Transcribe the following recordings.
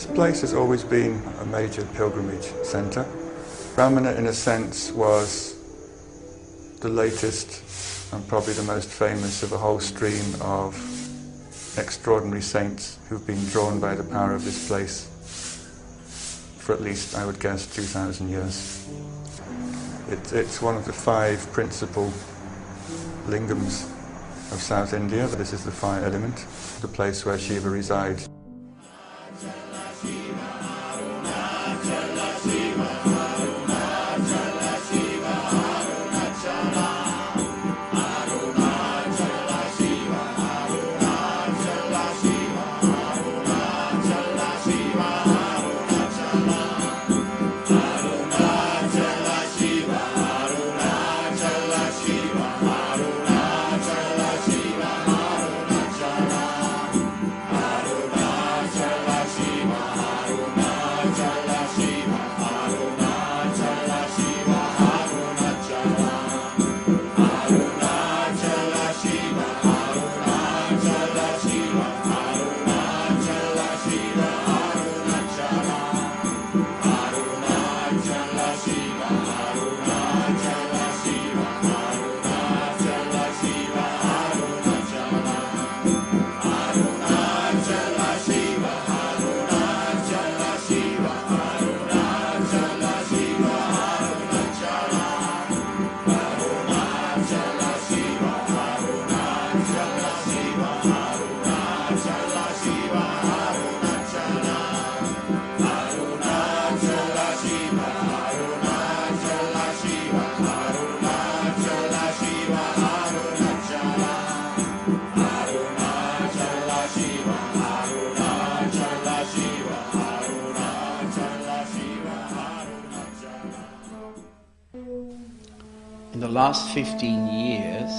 This place has always been a major pilgrimage centre. Ramana, in a sense, was the latest and probably the most famous of a whole stream of extraordinary saints who've been drawn by the power of this place for at least, I would guess, 2,000 years. It's one of the 5 principal lingams of South India. This is the fire element, the place where Shiva resides. In the last 15 years,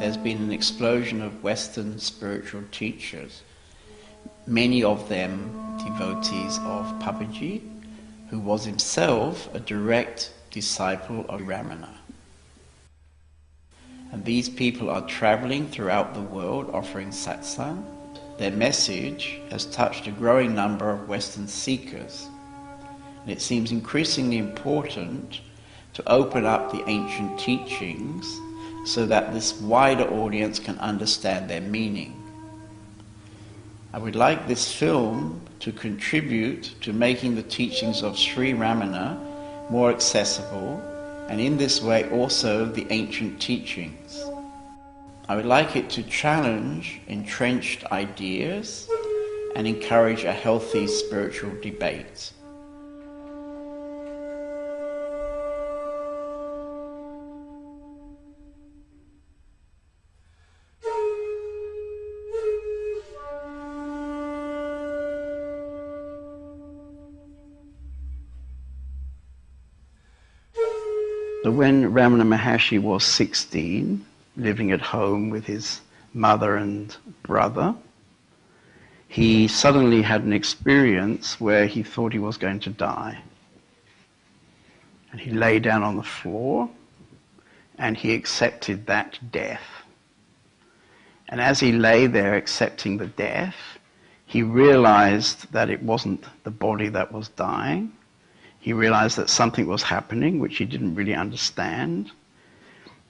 there's been an explosion of Western spiritual teachers, many of them devotees of Papaji, who was himself a direct disciple of Ramana. And these people are traveling throughout the world offering satsang. Their message has touched a growing number of Western seekers, and it seems increasingly important to open up the ancient teachings so that this wider audience can understand their meaning. I would like this film to contribute to making the teachings of Sri Ramana more accessible, and in this way also the ancient teachings. I would like it to challenge entrenched ideas and encourage a healthy spiritual debate. So when Ramana Maharshi was 16, living at home with his mother and brother, he suddenly had an experience where he thought he was going to die. And he lay down on the floor and he accepted that death. And as he lay there accepting the death, he realized that it wasn't the body that was dying. He realized that something was happening which he didn't really understand,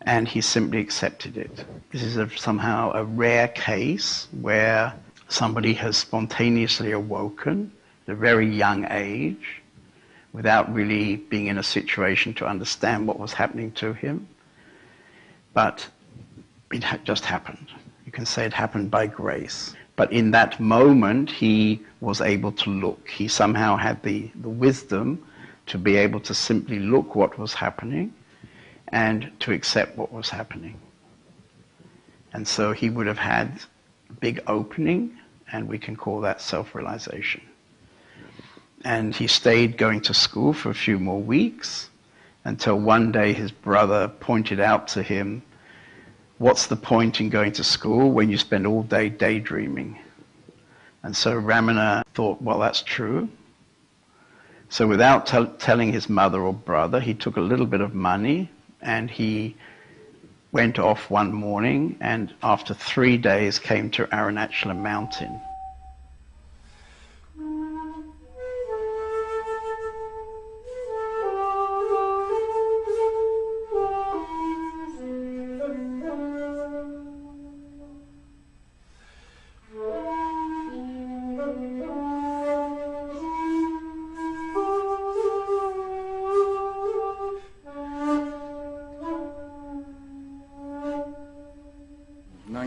and he simply accepted it. This is somehow a rare case where somebody has spontaneously awoken at a very young age without really being in a situation to understand what was happening to him. But it just happened. You can say it happened by grace. But in that moment, he was able to look. He somehow had the wisdom to be able to simply look what was happening and to accept what was happening. And so he would have had a big opening, and we can call that self-realization. And he stayed going to school for a few more weeks until one day his brother pointed out to him, what's the point in going to school when you spend all day daydreaming? And so Ramana thought, well, that's true. So without telling his mother or brother, he took a little bit of money and he went off one morning, and after 3 days came to Arunachala mountain.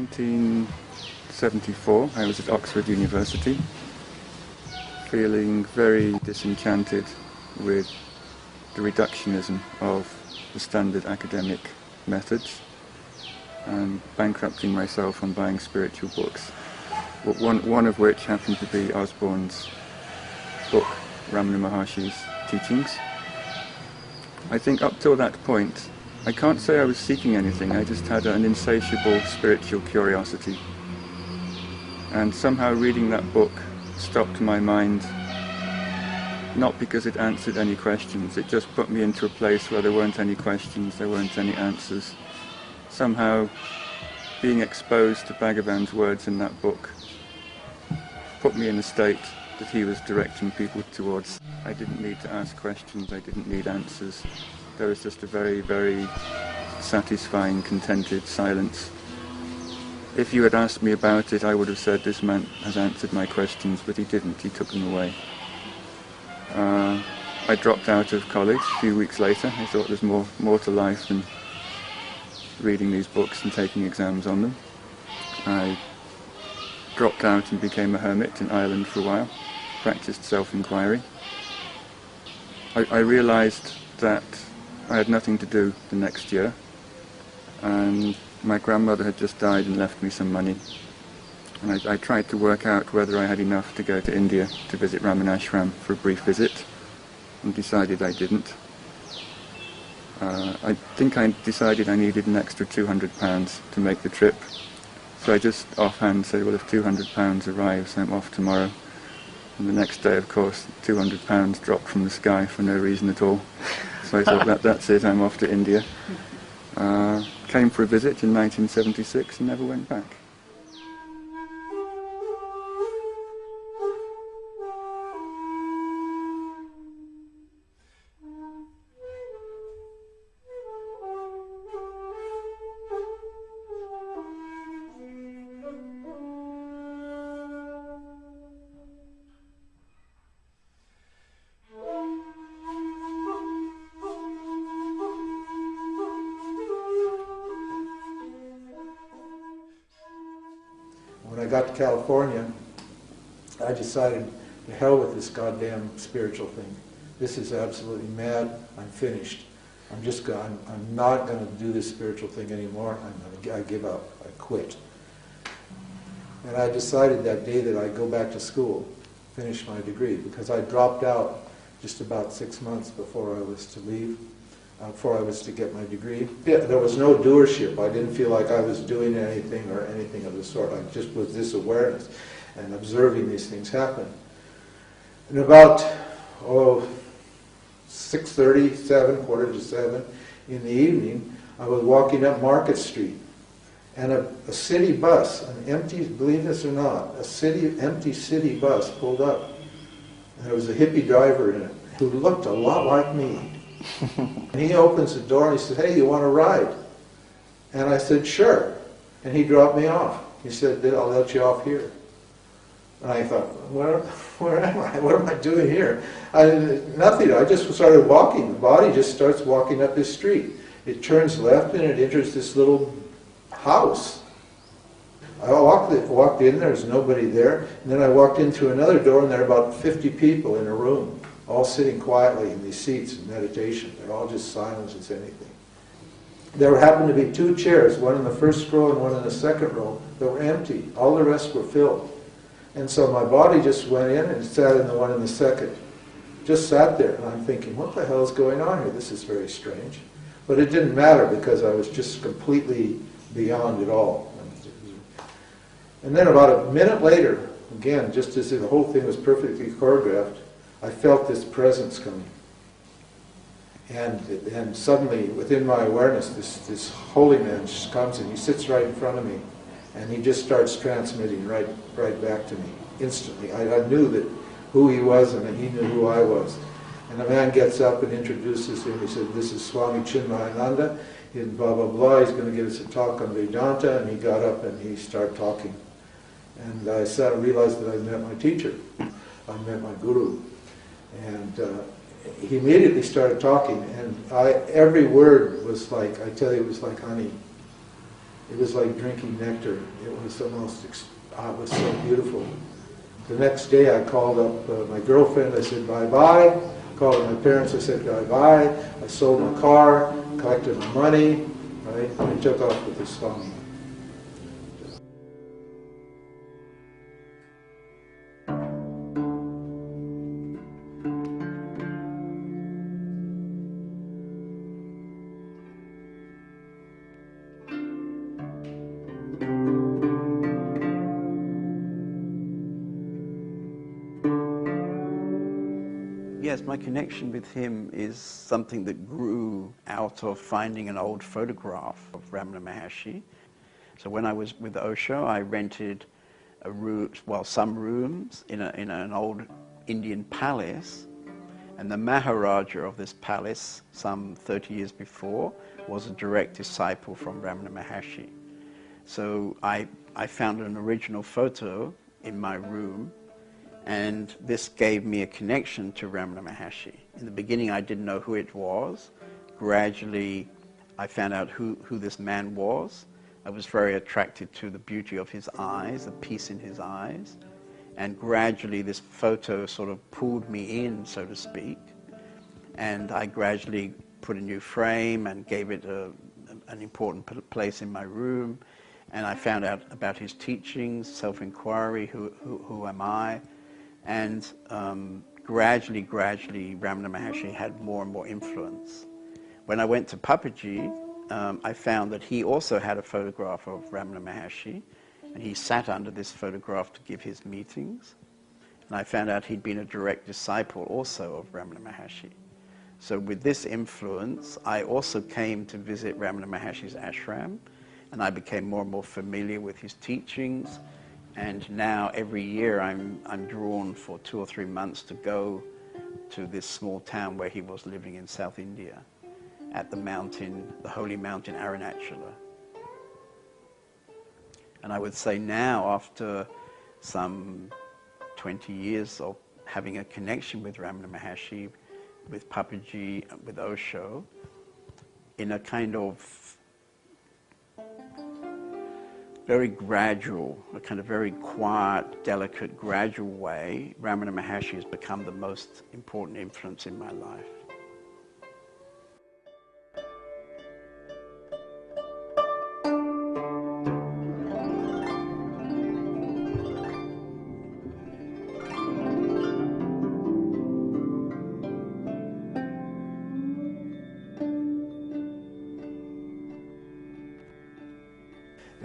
1974, I was at Oxford University, feeling very disenchanted with the reductionism of the standard academic methods and bankrupting myself on buying spiritual books, one of which happened to be Osborne's book, Ramana Maharshi's teachings. I think up till that point, I can't say I was seeking anything, I just had an insatiable spiritual curiosity. And somehow reading that book stopped my mind, not because it answered any questions, it just put me into a place where there weren't any questions, there weren't any answers. Somehow being exposed to Bhagavan's words in that book put me in a state that he was directing people towards. I didn't need to ask questions, I didn't need answers. There was just a very, very satisfying, contented silence. If you had asked me about it, I would have said, this man has answered my questions, but he didn't, he took them away. I dropped out of college a few weeks later. I thought there's more to life than reading these books and taking exams on them. I dropped out and became a hermit in Ireland for a while, practiced self-inquiry. I realized that I had nothing to do the next year, and my grandmother had just died and left me some money. And I tried to work out whether I had enough to go to India to visit Ramanashram for a brief visit, and decided I didn't. I think I decided I needed an extra £200 to make the trip. So I just offhand said, well, if £200 arrives, I'm off tomorrow. And the next day, of course, £200 dropped from the sky for no reason at all. So I thought, that's it, I'm off to India. Came for a visit in 1976 and never went back. When I got to California, I decided, to hell with this goddamn spiritual thing. This is absolutely mad. I'm finished. I'm not going to do this spiritual thing anymore. I give up. I quit. And I decided that day that I'd go back to school, finish my degree, because I dropped out just about 6 months before I was to leave, before I was to get my degree. There was no doership. I didn't feel like I was doing anything or anything of the sort. I just was this awareness and observing these things happen. And about 6:30, 7:45 in the evening, I was walking up Market Street, and a city bus, an empty, believe this or not, empty city bus pulled up. And there was a hippie driver in it who looked a lot like me. And he opens the door and he says, "Hey, you want to ride?" And I said, "Sure." And he dropped me off. He said, "I'll let you off here." And I thought, where am I? What am I doing here? Nothing. I just started walking. The body just starts walking up this street. It turns left and it enters this little house. I walked in, there was nobody there. And then I walked in through another door and there were about 50 people in a room, all sitting quietly in these seats in meditation. They're all just silent as anything. There happened to be 2 chairs, one in the first row and one in the second row, that were empty. All the rest were filled. And so my body just went in and sat in the one in the second. Just sat there, and I'm thinking, what the hell is going on here? This is very strange. But it didn't matter because I was just completely beyond it all. And then about a minute later, again, just as if the whole thing was perfectly choreographed, I felt this presence coming. And suddenly, within my awareness, this holy man just comes and he sits right in front of me. And he just starts transmitting right back to me, instantly. I knew that who he was and he knew who I was. And the man gets up and introduces him. He said, "This is Swami Chinmayananda, and blah, blah, blah. He's going to give us a talk on Vedanta." And he got up and he started talking. And I sat and realized that I met my teacher. I met my guru. And he immediately started talking. And every word was like, I tell you, it was like honey. It was like drinking nectar. It was the most, it was so beautiful. The next day I called up my girlfriend, I said bye-bye. Called up my parents, I said bye-bye. I sold my car, collected my money, right? And I took off with this song. Yes, my connection with him is something that grew out of finding an old photograph of Ramana Maharshi. So when I was with Osho, I rented a room, well, some rooms in an old Indian palace, and the Maharaja of this palace, some 30 years before, was a direct disciple from Ramana Maharshi. So I found an original photo in my room, and this gave me a connection to Ramana Maharshi. In the beginning, I didn't know who it was. Gradually, I found out who this man was. I was very attracted to the beauty of his eyes, the peace in his eyes. And gradually, this photo sort of pulled me in, so to speak. And I gradually put a new frame and gave it an important place in my room. And I found out about his teachings, self-inquiry, who am I? And gradually, Ramana Maharshi had more and more influence. When I went to Papaji, I found that he also had a photograph of Ramana Maharshi, and he sat under this photograph to give his meetings. And I found out he'd been a direct disciple also of Ramana Maharshi. So with this influence, I also came to visit Ramana Maharshi's ashram, and I became more and more familiar with his teachings. And now every year I'm drawn for 2 or 3 months to go to this small town where he was living in South India, at the mountain, the holy mountain Arunachala. And I would say now, after some 20 years of having a connection with Ramana Maharshi, with Papaji, with Osho, in a kind of very gradual, a kind of very quiet, delicate, gradual way, Ramana Maharshi has become the most important influence in my life.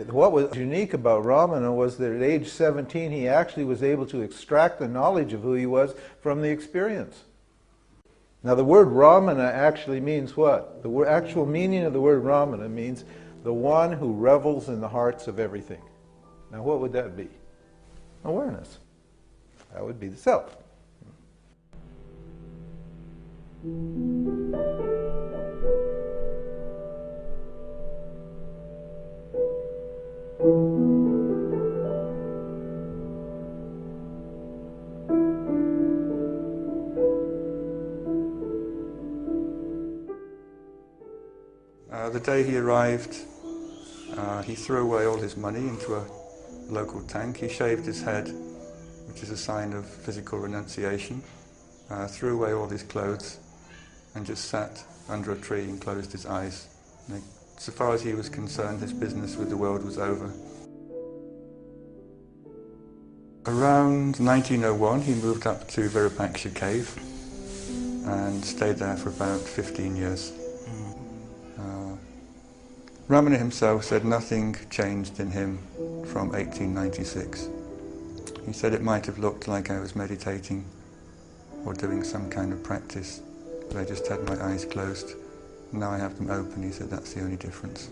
What was unique about Ramana was that at age 17 he actually was able to extract the knowledge of who he was from the experience. Now the word Ramana actually means what? The actual meaning of the word Ramana means the one who revels in the hearts of everything. Now what would that be? Awareness. That would be the self. The day he arrived, he threw away all his money into a local tank. He shaved his head, which is a sign of physical renunciation, threw away all his clothes, and just sat under a tree and closed his eyes. And so far as he was concerned, his business with the world was over. Around 1901, he moved up to Virupaksha cave and stayed there for about 15 years. Ramana himself said nothing changed in him from 1896. He said it might have looked like I was meditating or doing some kind of practice, but I just had my eyes closed. Now I have them open. He said that's the only difference.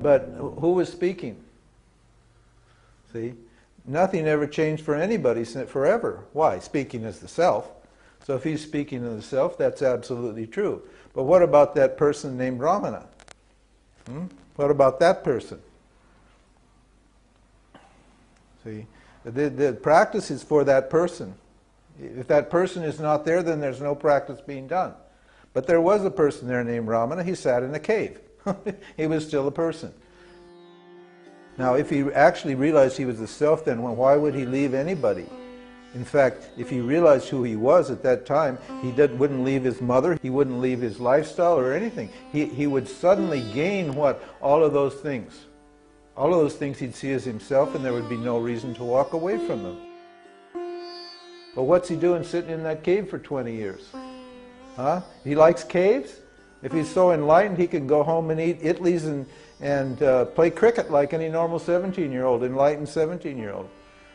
But who was speaking? See? Nothing ever changed for anybody forever. Why? Speaking as the self. So if he's speaking as the self, that's absolutely true. But what about that person named Ramana? What about that person? See, the practice is for that person. If that person is not there, then there's no practice being done. But there was a person there named Ramana. He sat in a cave. He was still a person. Now, if he actually realized he was the self, then why would he leave anybody? In fact, if he realized who he was at that time, he wouldn't leave his mother, he wouldn't leave his lifestyle or anything. He would suddenly gain what? All of those things. All of those things he'd see as himself, and there would be no reason to walk away from them. But what's he doing sitting in that cave for 20 years? Huh? He likes caves? If he's so enlightened, he could go home and eat Idlis and play cricket like any normal 17-year-old, enlightened 17-year-old.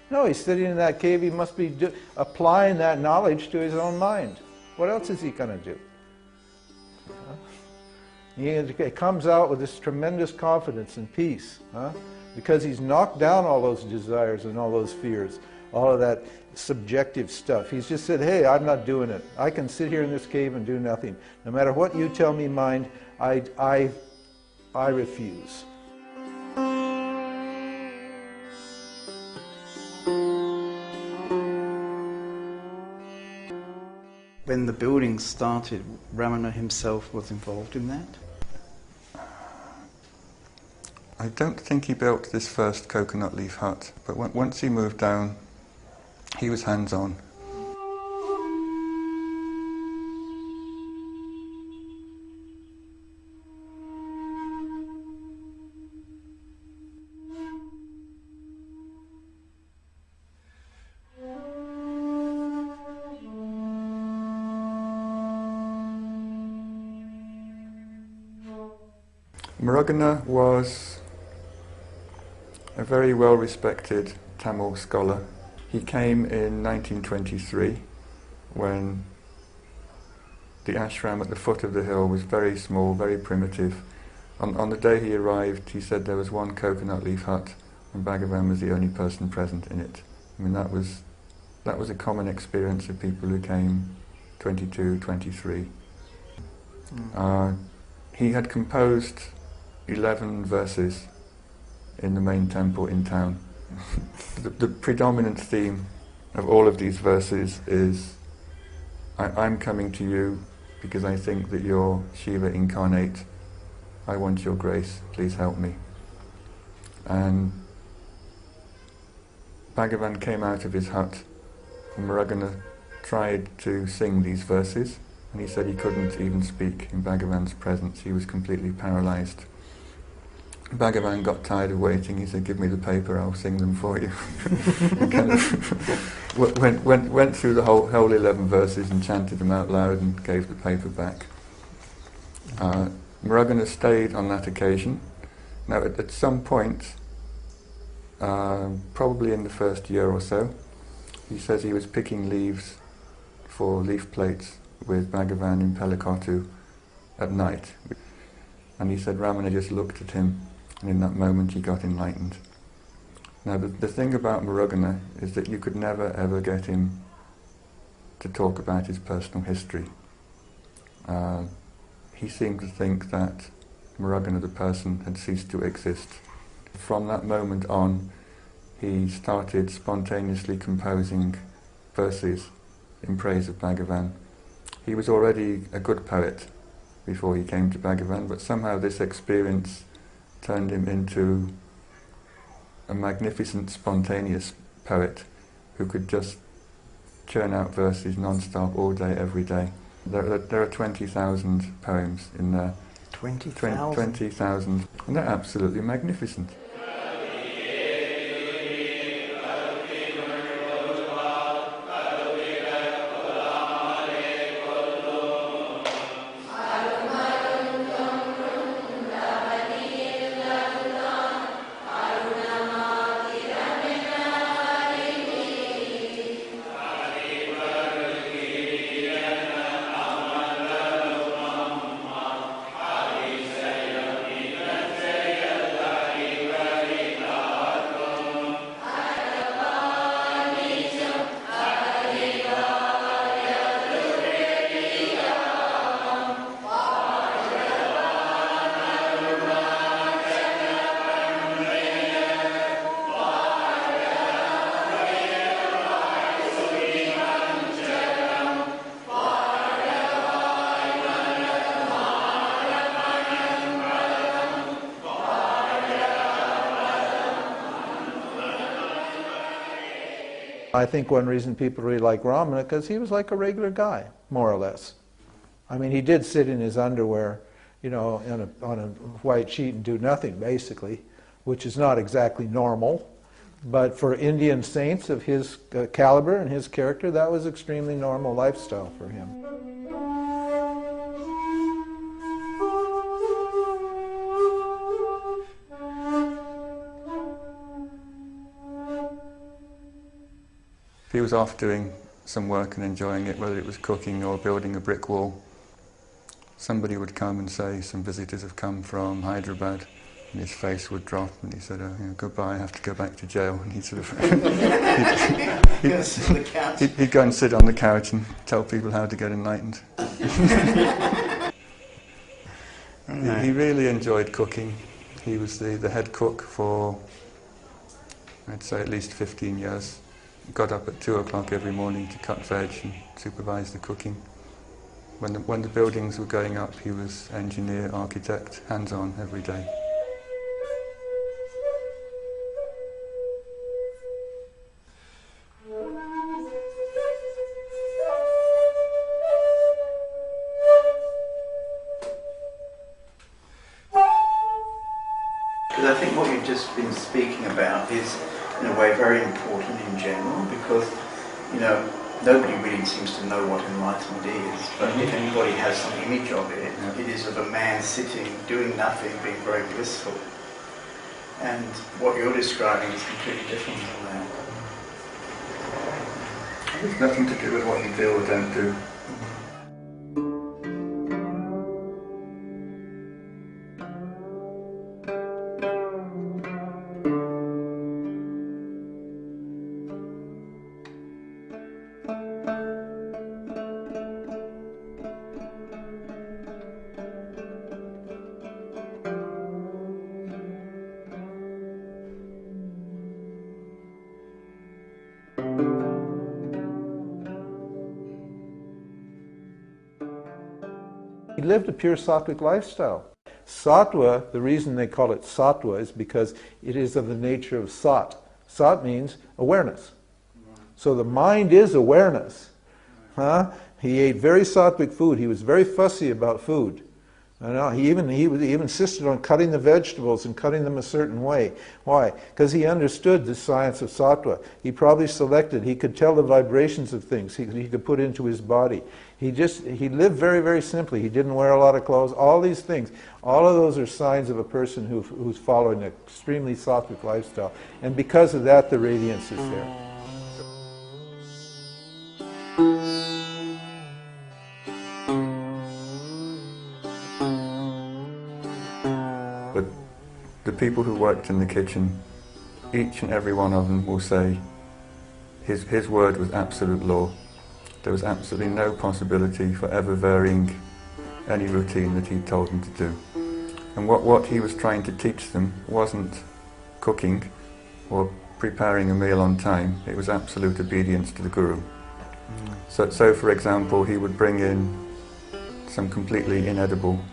No, he's sitting in that cave. He must be applying that knowledge to his own mind. What else is he going to do? He comes out with this tremendous confidence and peace, because he's knocked down all those desires and all those fears, all of that subjective stuff. He's just said, hey, I'm not doing it. I can sit here in this cave and do nothing. No matter what you tell me, mind, I refuse. When the building started, Ramana himself was involved in that? I don't think he built this first coconut leaf hut, but once he moved down, he was hands-on. Muruganar was a very well-respected Tamil scholar. He came in 1923 when the ashram at the foot of the hill was very small, very primitive. On the day he arrived, he said there was one coconut leaf hut and Bhagavan was the only person present in it. I mean, that was a common experience of people who came 22, 23. He had composed 11 verses in the main temple in town. The predominant theme of all of these verses is, I'm coming to you because I think that you're Shiva incarnate. I want your grace, please help me. And Bhagavan came out of his hut, and Muruganar tried to sing these verses, and he said he couldn't even speak in Bhagavan's presence. He was completely paralyzed. Bhagavan got tired of waiting. He said, give me the paper, I'll sing them for you. And kind of went through the whole 11 verses and chanted them out loud and gave the paper back. Muruganar stayed on that occasion. Now at some point, probably in the first year or so, he says he was picking leaves for leaf plates with Bhagavan in Pelakottu at night. And he said Ramana just looked at him, and in that moment he got enlightened. Now the thing about Muruganar is that you could never ever get him to talk about his personal history. He seemed to think that Muruganar the person had ceased to exist. From that moment on, he started spontaneously composing verses in praise of Bhagavan. He was already a good poet before he came to Bhagavan, but somehow this experience turned him into a magnificent, spontaneous poet who could just churn out verses non-stop all day, every day. There are 20,000 poems in there. 20,000? 20,000. And they're absolutely magnificent. I think one reason people really like Ramana, because he was like a regular guy, more or less. I mean, he did sit in his underwear, you know, on a white sheet and do nothing, basically, which is not exactly normal. But for Indian saints of his caliber and his character, that was extremely normal lifestyle for him. If he was off doing some work and enjoying it, whether it was cooking or building a brick wall, somebody would come and say, some visitors have come from Hyderabad, and his face would drop, and he said, oh, you know, goodbye, I have to go back to jail. And he'd sort of he'd go and sit on the couch and tell people how to get enlightened. He really enjoyed cooking. He was the head cook for, I'd say, at least 15 years. He got up at 2 o'clock every morning to cut veg and supervise the cooking. When the buildings were going up, he was engineer, architect, hands-on every day. Because I think what you've just been speaking about is, in a way, very important in general, because, you know, nobody really seems to know what enlightenment is, but if anybody has some image of it, it is of a man sitting, doing nothing, being very blissful. And what you're describing is completely different from that. It's nothing to do with what you do or don't do. He lived a pure sattvic lifestyle. Sattva, the reason they call it sattva is because it is of the nature of sat. Sat means awareness. So the mind is awareness. He ate very sattvic food. He was very fussy about food. He insisted on cutting the vegetables and cutting them a certain way. Why? Because he understood the science of sattva. He probably selected, he could tell the vibrations of things he could put into his body. He lived very, very simply. He didn't wear a lot of clothes. All these things, all of those are signs of a person who's following an extremely sattvic lifestyle. And because of that, the radiance is there. But the people who worked in the kitchen, each and every one of them will say his word was absolute law. There was absolutely no possibility for ever varying any routine that he told them to do. And what he was trying to teach them wasn't cooking or preparing a meal on time, it was absolute obedience to the guru. So for example, he would bring in some completely inedible,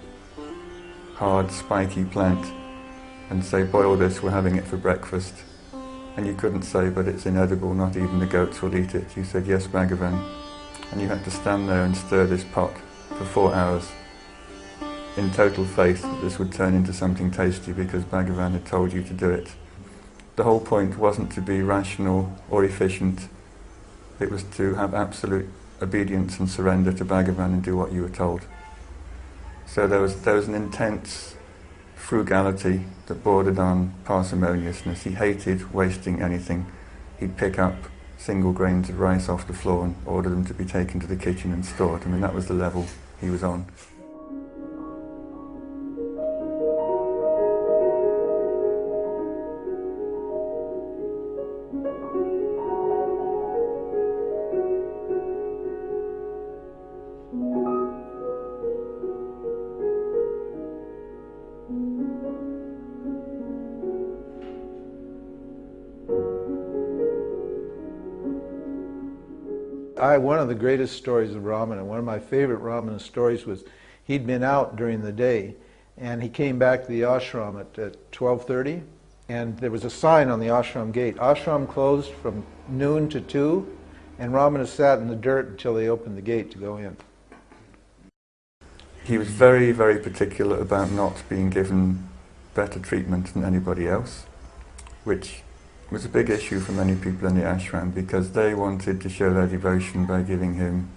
hard, spiky plant and say, boil this, we're having it for breakfast. And you couldn't say, but it's inedible, not even the goats will eat it. You said, yes, Bhagavan. And you had to stand there and stir this pot for 4 hours in total faith that this would turn into something tasty because Bhagavan had told you to do it. The whole point wasn't to be rational or efficient. It was to have absolute obedience and surrender to Bhagavan and do what you were told. So there was an intense frugality that bordered on parsimoniousness. He hated wasting anything. He'd pick up single grains of rice off the floor and order them to be taken to the kitchen and stored. I mean, that was the level he was on. One of the greatest stories of Ramana, one of my favorite Ramana stories was he'd been out during the day and he came back to the ashram at 12:30 And there was a sign on the ashram gate. Ashram closed from noon to 2, and Ramana sat in the dirt until they opened the gate to go in. He was very, very particular about not being given better treatment than anybody else, which was a big issue for many people in the ashram, because they wanted to show their devotion by giving him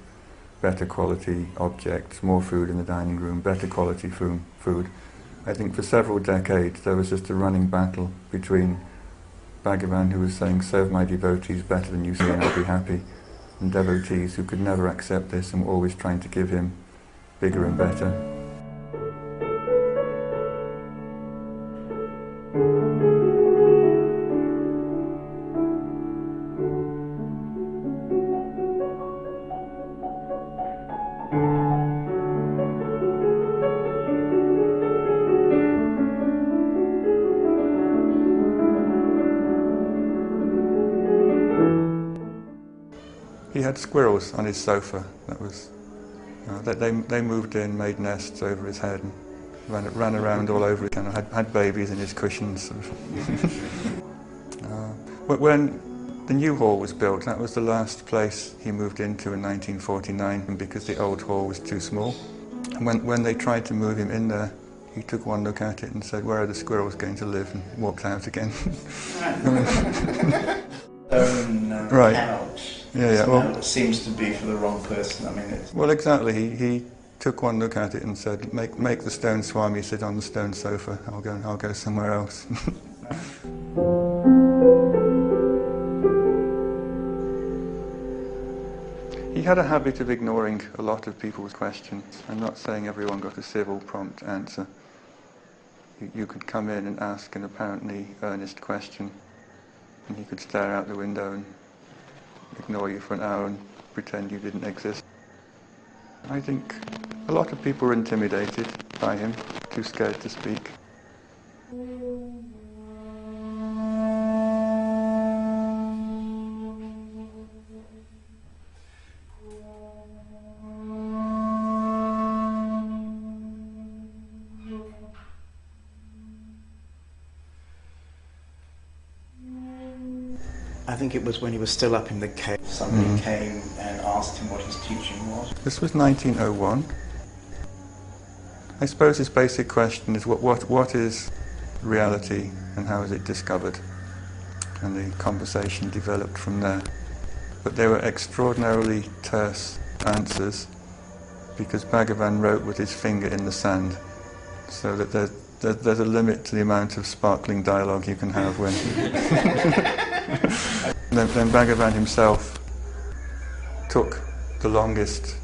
better quality objects, more food in the dining room, better quality food. I think for several decades there was just a running battle between Bhagavan, who was saying, serve my devotees better than you see and I'll be happy, and devotees who could never accept this and were always trying to give him bigger and better. He had squirrels on his sofa. That was they moved in, made nests over his head, and ran around all over it, and had babies in his cushions. When the new hall was built, that was the last place he moved into in 1949, because the old hall was too small. And when they tried to move him in there, he took one look at it and said, "Where are the squirrels going to live?" and walked out again. Right. Couch. Yeah. Well, it seems to be for the wrong person. I mean, it's... Well, exactly. He took one look at it and said, "Make the stone swami sit on the stone sofa. I'll go somewhere else." He had a habit of ignoring a lot of people's questions. I'm not saying everyone got a civil, prompt answer. You could come in and ask an apparently earnest question, and he could stare out the window and ignore you for an hour and pretend you didn't exist. I think a lot of people were intimidated by him, too scared to speak. I think it was when he was still up in the cave. Somebody came and asked him what his teaching was. This was 1901. I suppose his basic question is what is reality and how is it discovered? And the conversation developed from there. But they were extraordinarily terse answers, because Bhagavan wrote with his finger in the sand, so that there's a limit to the amount of sparkling dialogue you can have when... Then Bhagavan himself took the longest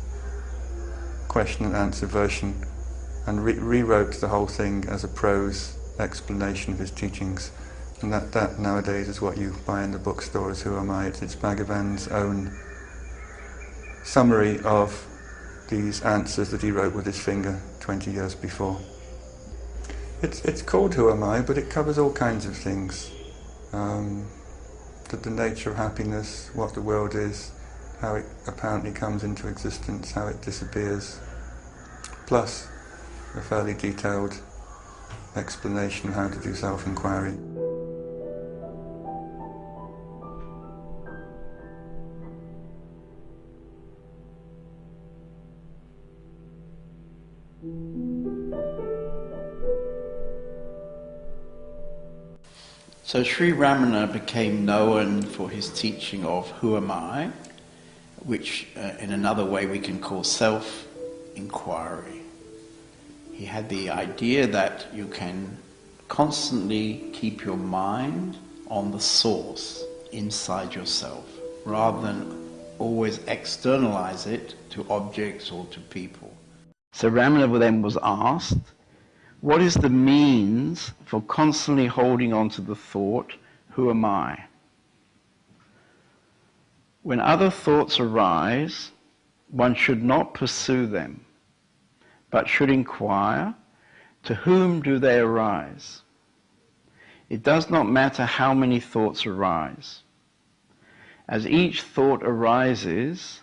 question and answer version and rewrote the whole thing as a prose explanation of his teachings. And that nowadays is what you buy in the bookstore as Who Am I? It's Bhagavan's own summary of these answers that he wrote with his finger 20 years before. It's called Who Am I, but it covers all kinds of things. The nature of happiness, what the world is, how it apparently comes into existence, how it disappears, plus a fairly detailed explanation of how to do self-inquiry. So Sri Ramana became known for his teaching of Who Am I, which in another way we can call self-inquiry. He had the idea that you can constantly keep your mind on the source inside yourself, rather than always externalize it to objects or to people. So Ramana then was asked, what is the means for constantly holding on to the thought, who am I? When other thoughts arise, one should not pursue them, but should inquire, to whom do they arise? It does not matter how many thoughts arise. As each thought arises,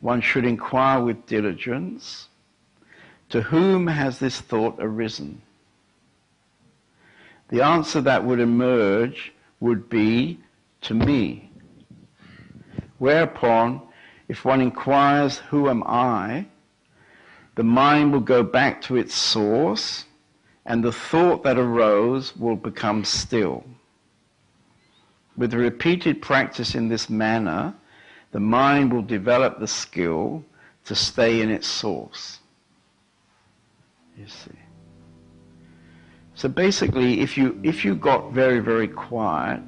one should inquire with diligence, to whom has this thought arisen? the answer that would emerge would be to me. Whereupon, if one inquires, who am I, the mind will go back to its source, and the thought that arose will become still. With repeated practice in this manner, the mind will develop the skill to stay in its source. You see. So basically, if you got very, very quiet,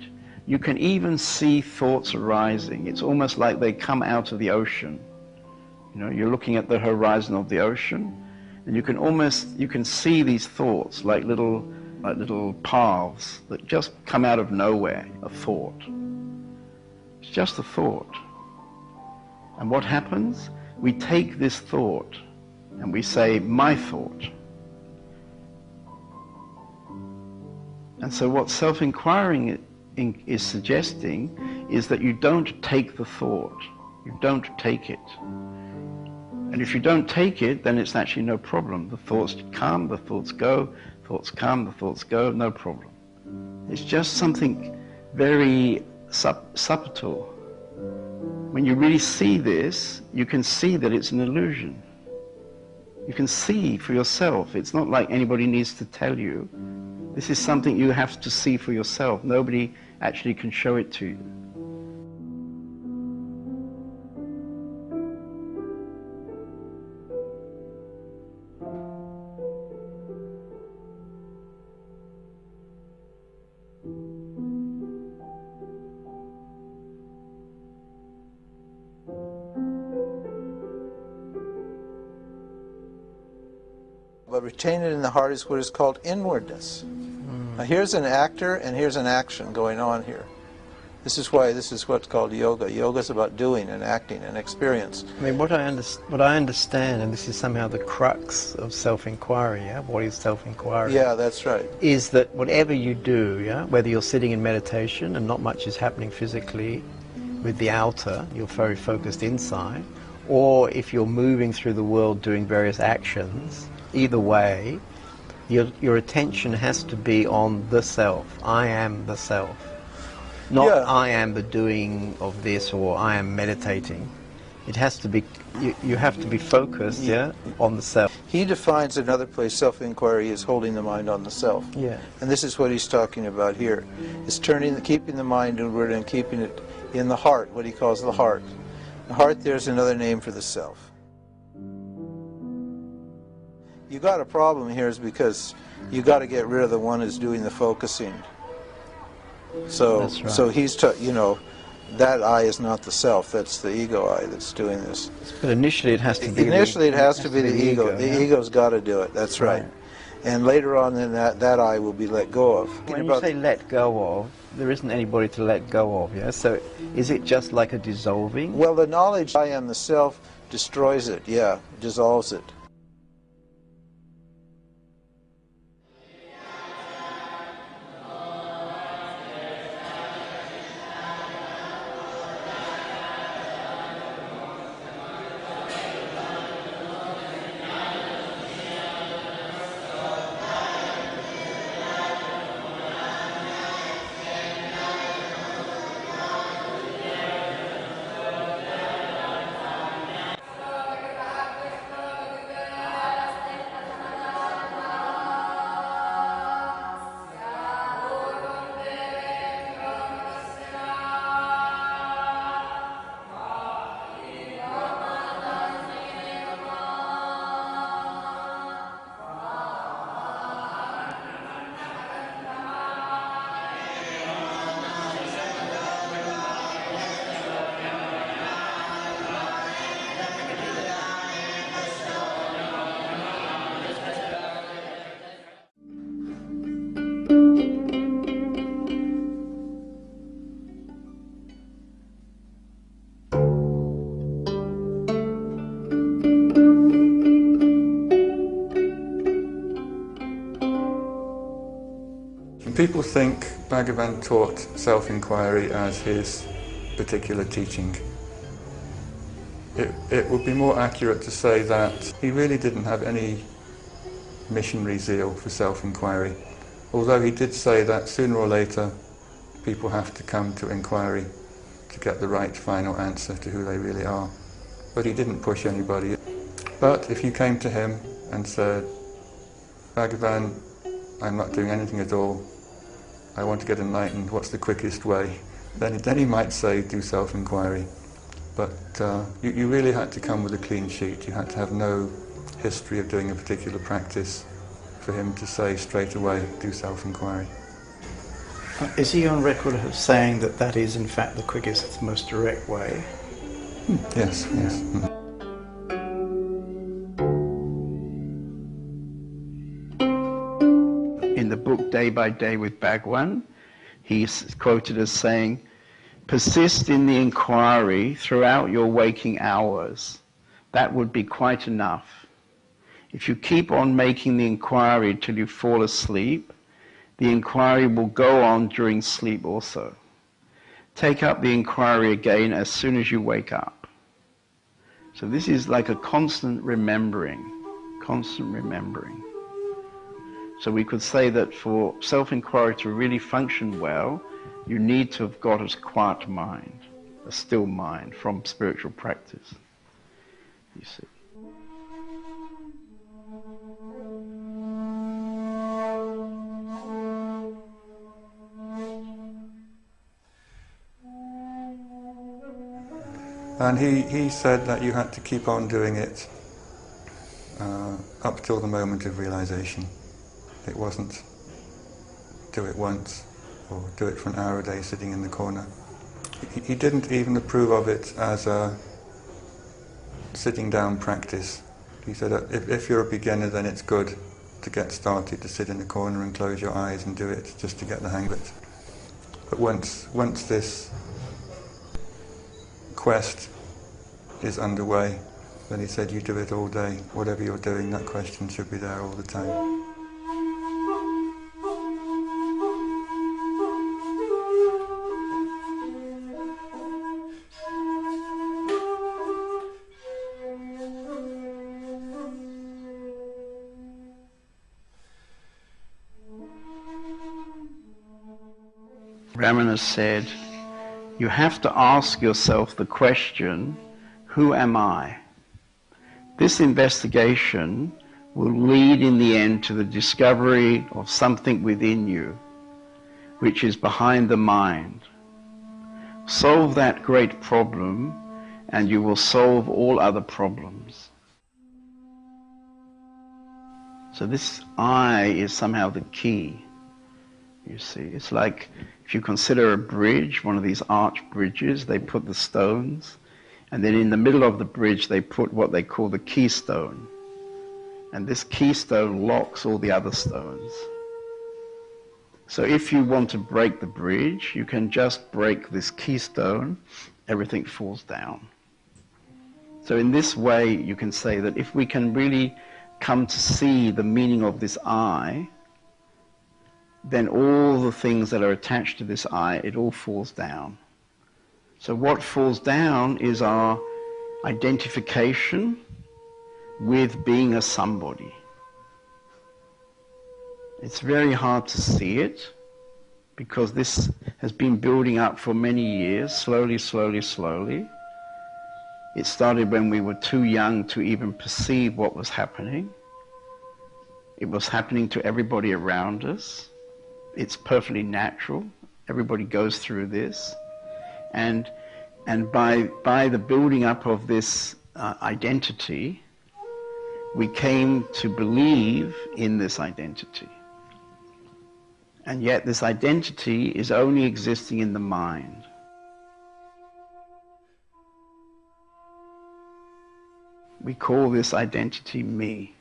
you can even see thoughts arising. It's almost like they come out of the ocean. You know, you're looking at the horizon of the ocean, and you can see these thoughts like little paths that just come out of nowhere, a thought. It's just a thought. And what happens? We take this thought and we say, my thought. And so what self-inquiring is suggesting is that you don't take the thought. You don't take it. And if you don't take it, then it's actually no problem. The thoughts come, the thoughts go, thoughts come, the thoughts go, no problem. It's just something very subtle. When you really see this, you can see that it's an illusion. You can see for yourself. It's not like anybody needs to tell you. This is something you have to see for yourself. Nobody actually can show it to you. But retain it in the heart is what is called inwardness. Now here's an actor and here's an action going on here. This is what's called yoga. Yoga is about doing and acting and experience. I mean, what I understand, and this is somehow the crux of self-inquiry, yeah? What is self-inquiry? Yeah, that's right. Is that whatever you do, yeah, whether you're sitting in meditation and not much is happening physically with the outer, you're very focused inside, or if you're moving through the world doing various actions, either way, your attention has to be on the self. I am the self. Not I am the doing of this or I am meditating. It has to be, you have to be focused, on the self. He defines another place self-inquiry as holding the mind on the self. Yeah. And this is what he's talking about here. It's keeping the mind inward and keeping it in the heart, what he calls the heart. The heart there's another name for the self. You got a problem here is because you got to get rid of the one who's doing the focusing. So, that's right. So he's, that I is not the self. That's the ego I that's doing this. But initially it has to be. Initially it has to be the ego. The ego's got to do it. That's right. And later on, then that I will be let go of. When you say let go of, there isn't anybody to let go of. Yeah. So is it just like a dissolving? Well, the knowledge I am the self destroys it. Yeah, dissolves it. People think Bhagavan taught self-inquiry as his particular teaching. It would be more accurate to say that he really didn't have any missionary zeal for self-inquiry. Although he did say that sooner or later people have to come to inquiry to get the right final answer to who they really are. But he didn't push anybody. But if you came to him and said, Bhagavan, I'm not doing anything at all, I want to get enlightened, what's the quickest way? Then he might say, do self-inquiry. But you really had to come with a clean sheet. You had to have no history of doing a particular practice for him to say straight away, do self-inquiry. Is he on record of saying that that is in fact the quickest, most direct way? Yes, yes. In the book Day by Day with Bhagwan, he's quoted as saying, persist in the inquiry throughout your waking hours. That would be quite enough. If you keep on making the inquiry till you fall asleep, the inquiry will go on during sleep also. Take up the inquiry again as soon as you wake up. So this is like a constant remembering, constant remembering. So we could say that for self-inquiry to really function well, you need to have got a quiet mind, a still mind from spiritual practice, you see. And he said that you had to keep on doing it up till the moment of realization. It wasn't do it once or do it for an hour a day sitting in the corner. He didn't even approve of it as a sitting down practice. He said if you're a beginner, then it's good to get started, to sit in a corner and close your eyes and do it just to get the hang of it. But once this quest is underway, then he said you do it all day. Whatever you're doing, that question should be there all the time. Ramana said, you have to ask yourself the question, who am I? This investigation will lead in the end to the discovery of something within you, which is behind the mind. Solve that great problem, and you will solve all other problems. So this I is somehow the key. You see, it's like if you consider a bridge, one of these arch bridges, they put the stones, and then in the middle of the bridge they put what they call the keystone. And this keystone locks all the other stones. So if you want to break the bridge, you can just break this keystone, everything falls down. So in this way you can say that if we can really come to see the meaning of this I, then all the things that are attached to this I, it all falls down. So what falls down is our identification with being a somebody. It's very hard to see it because this has been building up for many years, slowly, slowly, slowly. It started when we were too young to even perceive what was happening. It was happening to everybody around us. It's perfectly natural. Everybody goes through this. And by the building up of this identity, we came to believe in this identity. And yet this identity is only existing in the mind. We call this identity me.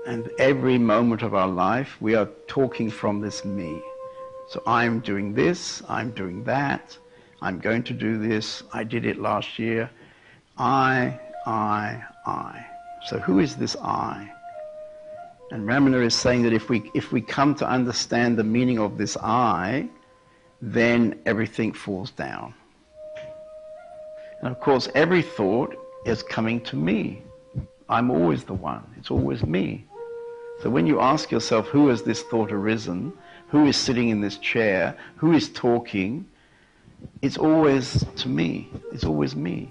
And every moment of our life, we are talking from this me. So I'm doing this, I'm doing that, I'm going to do this, I did it last year. I. So who is this I? And Ramana is saying that if we come to understand the meaning of this I, then everything falls down. And of course, every thought is coming to me. I'm always the one. It's always me. So when you ask yourself, who has this thought arisen? Who is sitting in this chair? Who is talking? It's always to me. It's always me.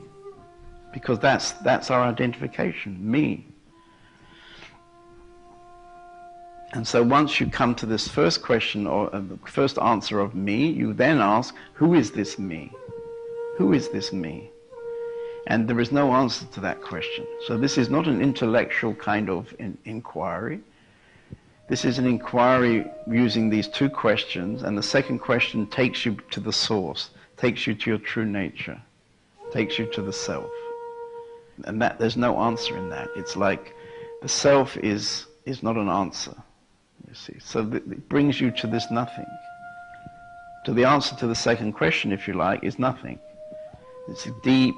Because that's our identification, me. And so once you come to this first question, or the first answer of me, you then ask, who is this me? Who is this me? And there is no answer to that question. So this is not an intellectual kind of inquiry. This is an inquiry using these two questions, and the second question takes you to the source, takes you to your true nature, takes you to the self. And that there's no answer in that. It's like the self is not an answer, you see. So it brings you to this nothing. So the answer to the second question, if you like, is nothing. It's a deep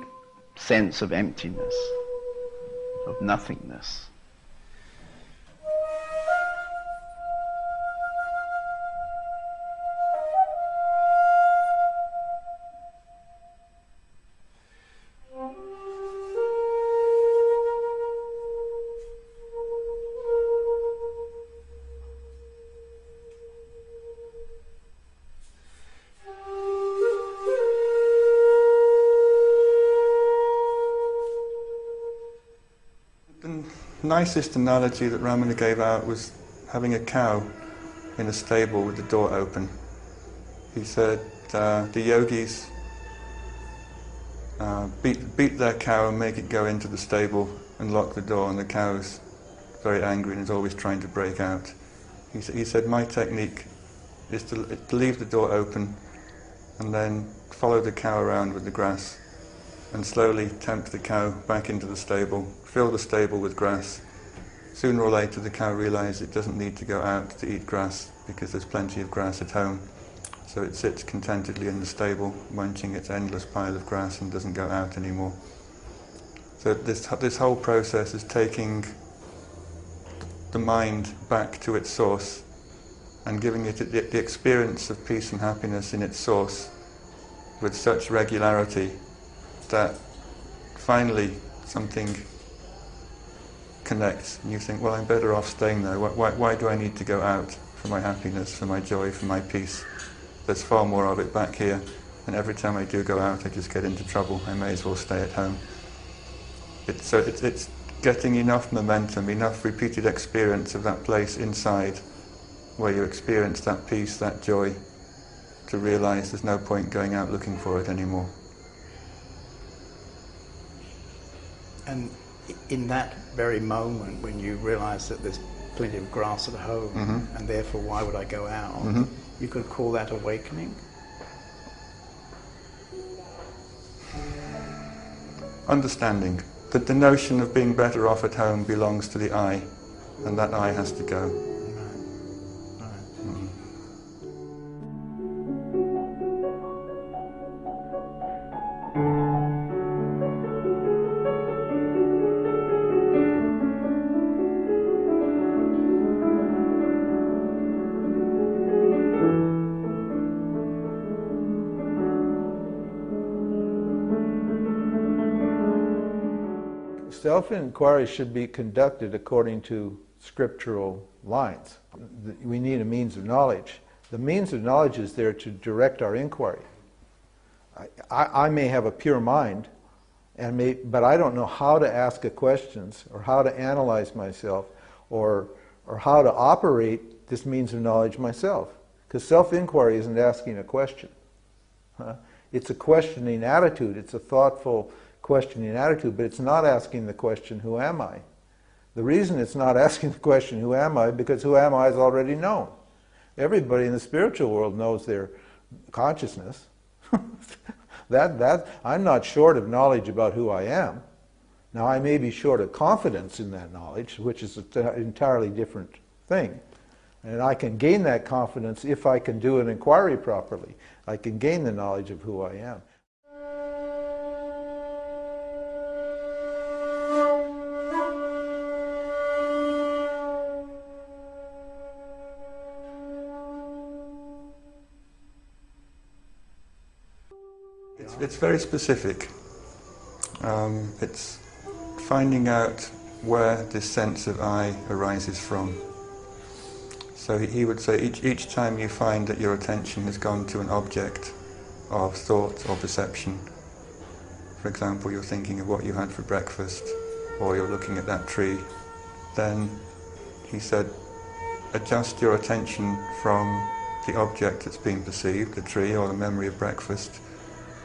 sense of emptiness, of nothingness. The nicest analogy that Ramana gave out was having a cow in a stable with the door open. He said the yogis beat their cow and make it go into the stable and lock the door, and the cow's very angry and is always trying to break out. He said, my technique is to leave the door open and then follow the cow around with the grass and slowly tempt the cow back into the stable, fill the stable with grass. Sooner or later the cow realizes it doesn't need to go out to eat grass because there's plenty of grass at home. So it sits contentedly in the stable, munching its endless pile of grass and doesn't go out anymore. So this whole process is taking the mind back to its source and giving it the experience of peace and happiness in its source with such regularity that finally something connects and you think, well, I'm better off staying there. Why do I need to go out for my happiness, for my joy, for my peace? There's far more of it back here, and every time I do go out I just get into trouble. I may as well stay at home. It's getting enough momentum, enough repeated experience of that place inside where you experience that peace, that joy, to realize there's no point going out looking for it anymore. And in that very moment when you realize that there's plenty of grass at home, and therefore why would I go out, you could call that awakening? Understanding that the notion of being better off at home belongs to the I, and that I has to go. Self-inquiry should be conducted according to scriptural lines. We need a means of knowledge. The means of knowledge is there to direct our inquiry. I may have a pure mind, but I don't know how to ask questions or how to analyze myself or how to operate this means of knowledge myself. Because self-inquiry isn't asking a question. It's a questioning attitude. It's a thoughtful questioning attitude, but it's not asking the question, who am I? The reason it's not asking the question, who am I, because who am I is already known. Everybody in the spiritual world knows their consciousness. I'm not short of knowledge about who I am. Now I may be short of confidence in that knowledge, which is an entirely different thing. And I can gain that confidence if I can do an inquiry properly. I can gain the knowledge of who I am. It's very specific. It's finding out where this sense of I arises from. So he would say each time you find that your attention has gone to an object of thought or perception, for example, you're thinking of what you had for breakfast, or you're looking at that tree, then he said, adjust your attention from the object that's being perceived, the tree or the memory of breakfast,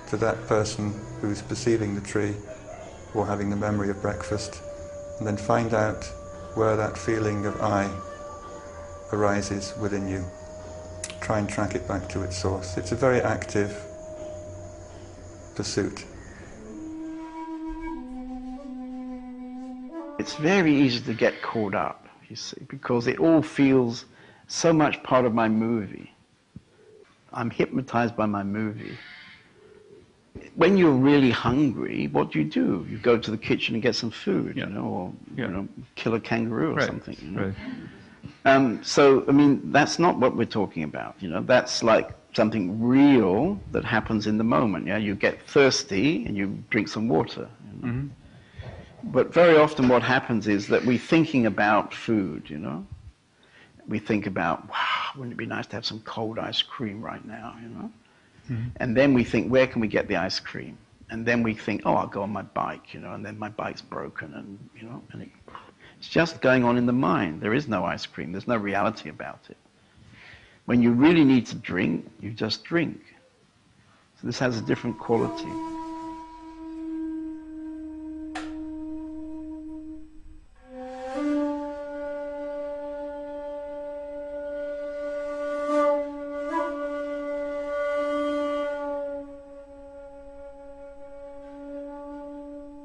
to that person who's perceiving the tree or having the memory of breakfast, and then find out where that feeling of I arises within you. Try and track it back to its source. It's a very active pursuit. It's very easy to get caught up, you see, because it all feels so much part of my movie. I'm hypnotized by my movie. When you're really hungry, what do? You go to the kitchen and get some food, you know, or kill a kangaroo or something. You know? Right. So, I mean, that's not what we're talking about. You know, that's like something real that happens in the moment. Yeah, you get thirsty and you drink some water. You know? But very often, what happens is that we're thinking about food. You know, we think about, wow, wouldn't it be nice to have some cold ice cream right now? You know. And then we think, where can we get the ice cream? And then we think, oh, I'll go on my bike, you know, and then my bike's broken, and, you know, and it's just going on in the mind. There is no ice cream. There's no reality about it. When you really need to drink, you just drink. So this has a different quality.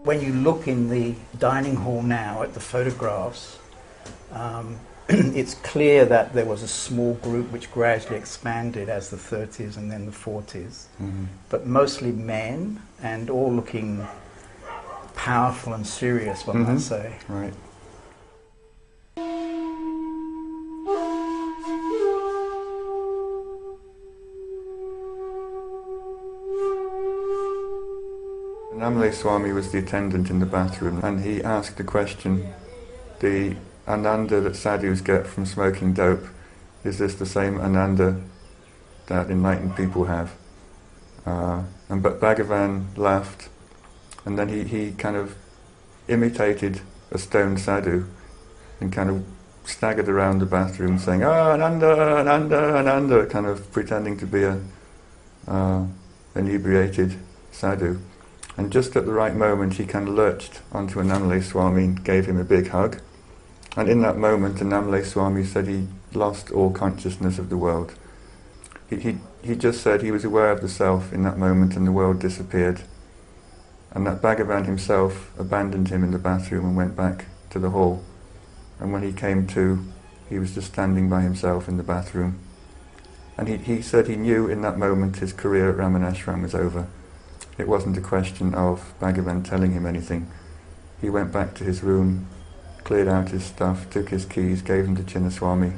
When you look in the dining hall now at the photographs, it's clear that there was a small group which gradually expanded as the 30s and then the 40s, but mostly men, and all looking powerful and serious, one might say. Right. Llamarle Swami was the attendant in the bathroom, and he asked the question, the ananda that sadhus get from smoking dope, is this the same ananda that enlightened people have? But Bhagavan laughed, and then he kind of imitated a stoned sadhu and kind of staggered around the bathroom saying, "Ah, Ananda, Ananda, Ananda," kind of pretending to be a inebriated sadhu. And just at the right moment, he kind of lurched onto Llamarle Swami and gave him a big hug. And in that moment, Llamarle Swami said he lost all consciousness of the world. He just said he was aware of the self in that moment, and the world disappeared. And that Bhagavan himself abandoned him in the bathroom and went back to the hall. And when he came to, he was just standing by himself in the bathroom. And he said he knew in that moment his career at Ramanashram was over. It wasn't a question of Bhagavan telling him anything. He went back to his room, cleared out his stuff, took his keys, gave them to Chinnaswami.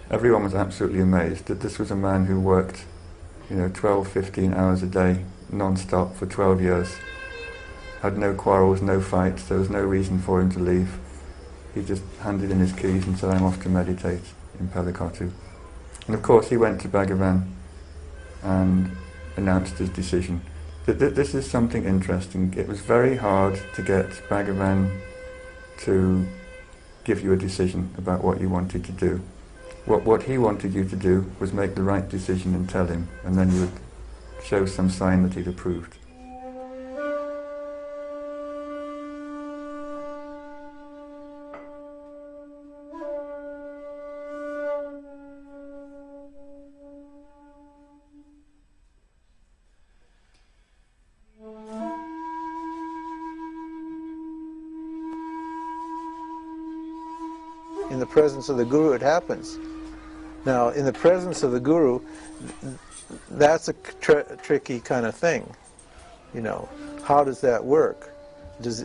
Everyone was absolutely amazed that this was a man who worked, 12, 15 hours a day, non-stop for 12 years. Had no quarrels, no fights, there was no reason for him to leave. He just handed in his keys and said, "I'm off to meditate in Pelakottu." And of course he went to Bhagavan and announced his decision. This is something interesting. It was very hard to get Bhagavan to give you a decision about what you wanted to do. What he wanted you to do was make the right decision and tell him, and then you would show some sign that he'd approved. In the presence of the guru, it happens. Now, in the presence of the guru, that's a tricky kind of thing. How does that work?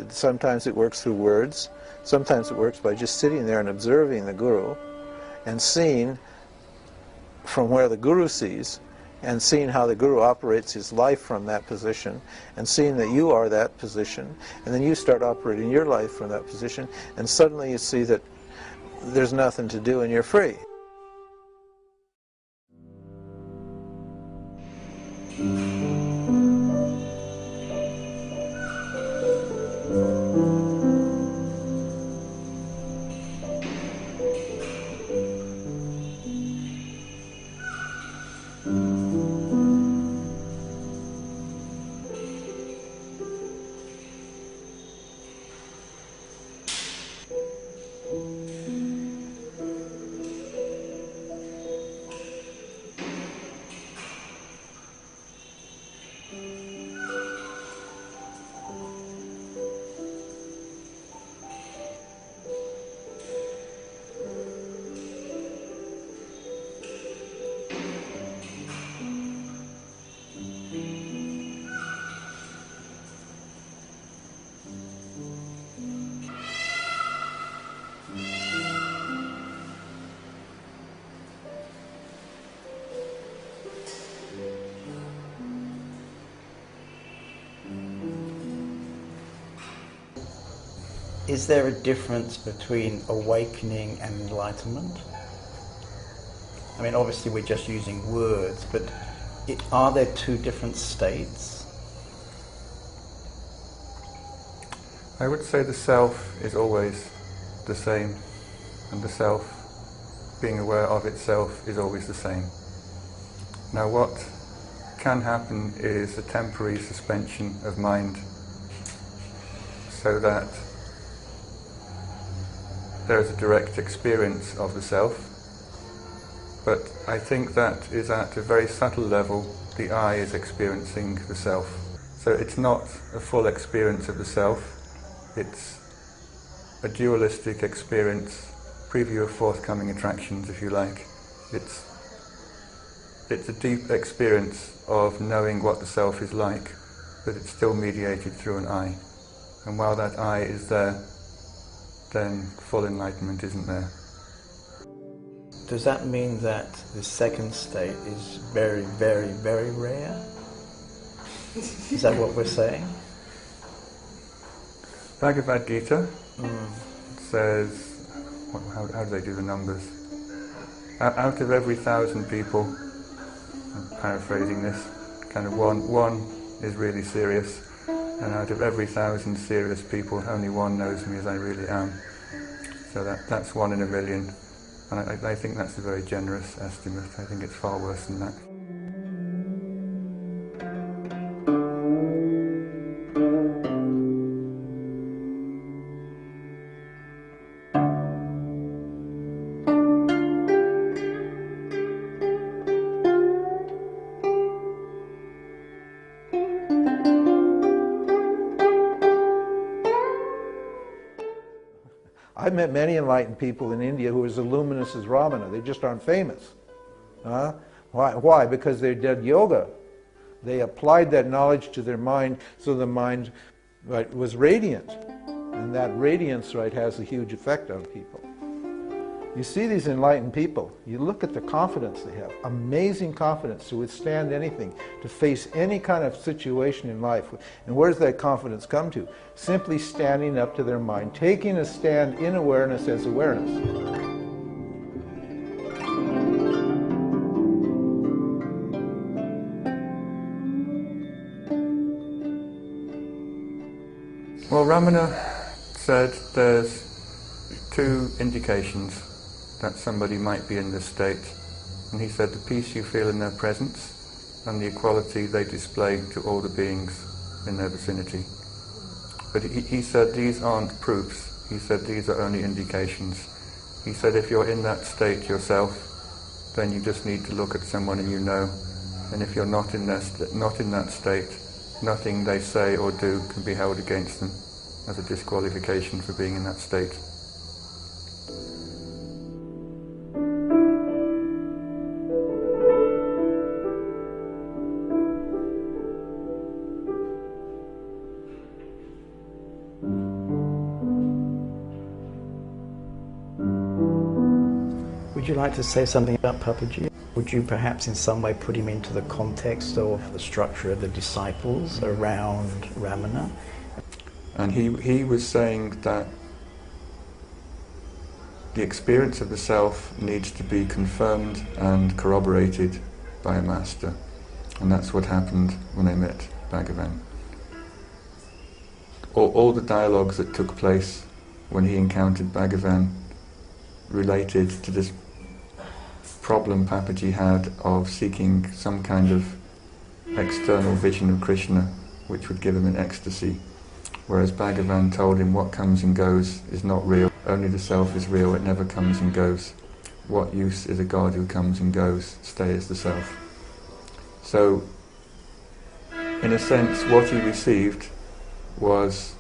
Sometimes it works through words. Sometimes it works by just sitting there and observing the guru and seeing from where the guru sees, and seeing how the guru operates his life from that position, and seeing that you are that position, and then you start operating your life from that position, and suddenly you see that there's nothing to do and you're free. Is there a difference between awakening and enlightenment? I mean, obviously we're just using words, but are there two different states? I would say the self is always the same, and the self, being aware of itself, is always the same. Now what can happen is a temporary suspension of mind, so that there is a direct experience of the self, but I think that is at a very subtle level. The I is experiencing the self. So it's not a full experience of the self, it's a dualistic experience, preview of forthcoming attractions, if you like. It's a deep experience of knowing what the self is like, but it's still mediated through an I. And while that I is there, then full enlightenment isn't there. Does that mean that the second state is very, very, very rare? Is that what we're saying? Bhagavad Gita says, how do they do the numbers? Out of every 1,000 people, I'm paraphrasing this, kind of one is really serious, and out of every 1,000 serious people, only one knows me as I really am. So that's 1 in a million. And I think that's a very generous estimate. I think it's far worse than that. I've met many enlightened people in India who are as luminous as Ramana. They just aren't famous. Why? Because they did yoga. They applied that knowledge to their mind, so the mind was radiant. And that radiance has a huge effect on people. You see these enlightened people, you look at the confidence they have, amazing confidence to withstand anything, to face any kind of situation in life. And where does that confidence come to? Simply standing up to their mind, taking a stand in awareness as awareness. Well, Ramana said there's 2 indications that somebody might be in this state. And he said the peace you feel in their presence and the equality they display to all the beings in their vicinity. But he said these aren't proofs. He said these are only indications. He said if you're in that state yourself, then you just need to look at someone and you know. And if you're not in that state, nothing they say or do can be held against them as a disqualification for being in that state. Would you like to say something about Papaji? Would you perhaps in some way put him into the context of the structure of the disciples around Ramana? And he was saying that the experience of the self needs to be confirmed and corroborated by a master. And that's what happened when I met Bhagavan. All the dialogues that took place when he encountered Bhagavan related to this problem Papaji had of seeking some kind of external vision of Krishna which would give him an ecstasy, whereas Bhagavan told him what comes and goes is not real, only the self is real, it never comes and goes. What use is a God who comes and goes? Stay as the self. So, in a sense, what he received was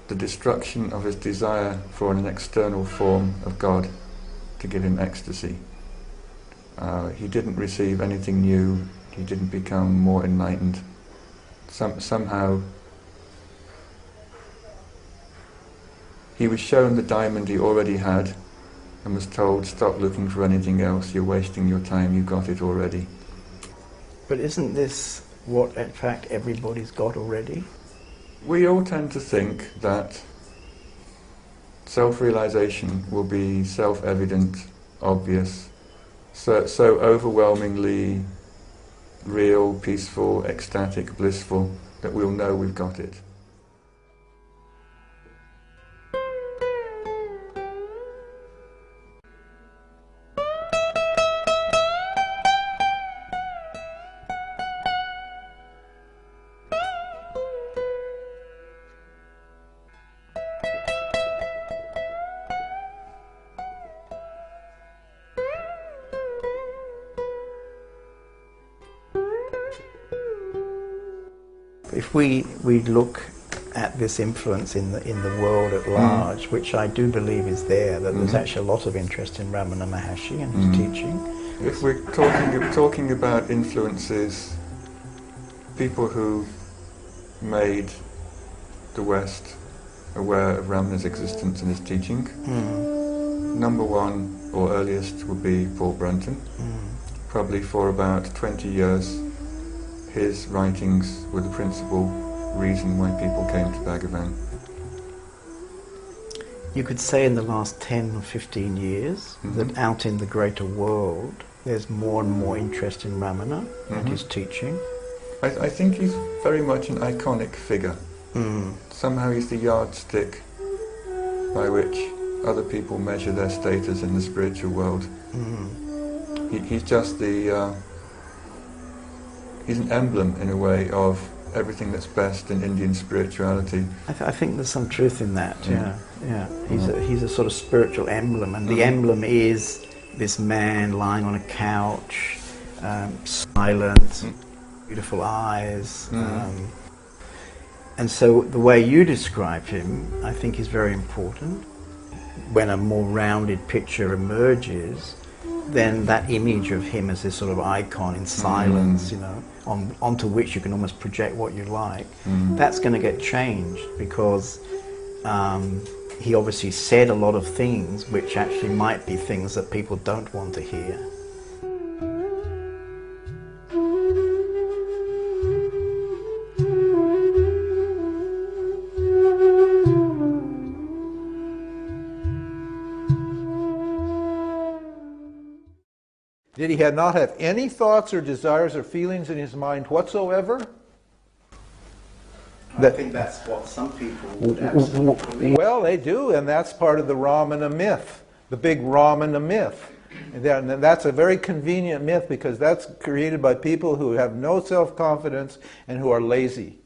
the destruction of his desire for an external form of God to give him ecstasy. He didn't receive anything new, he didn't become more enlightened. Somehow he was shown the diamond he already had and was told, stop looking for anything else, you're wasting your time, you got it already. But isn't this what, in fact, everybody's got already? We all tend to think that self-realization will be self-evident, obvious, so overwhelmingly real, peaceful, ecstatic, blissful, that we'll know we've got it. If we look at this influence in the world at large, which I do believe is there, that there's actually a lot of interest in Ramana Maharshi and his teaching. If we're talking about influences, people who made the West aware of Ramana's existence and his teaching, number one or earliest would be Paul Brunton. Probably for about 20 years his writings were the principal reason why people came to Bhagavan. You could say in the last 10 or 15 years that out in the greater world there's more and more interest in Ramana and his teaching. I think he's very much an iconic figure. Somehow he's the yardstick by which other people measure their status in the spiritual world. He's just he's an emblem, in a way, of everything that's best in Indian spirituality. I think there's some truth in that, yeah. He's a sort of spiritual emblem, and the emblem is this man lying on a couch, silent, beautiful eyes. And so the way you describe him, I think, is very important. When a more rounded picture emerges, then that image of him as this sort of icon in silence, you know, onto which you can almost project what you like, that's going to get changed, because he obviously said a lot of things which actually might be things that people don't want to hear. Did he not have any thoughts or desires or feelings in his mind whatsoever? I think that's what some people would absolutely believe. Well, they do, and that's part of the Ramana myth, the big Ramana myth. And that's a very convenient myth, because that's created by people who have no self-confidence and who are lazy.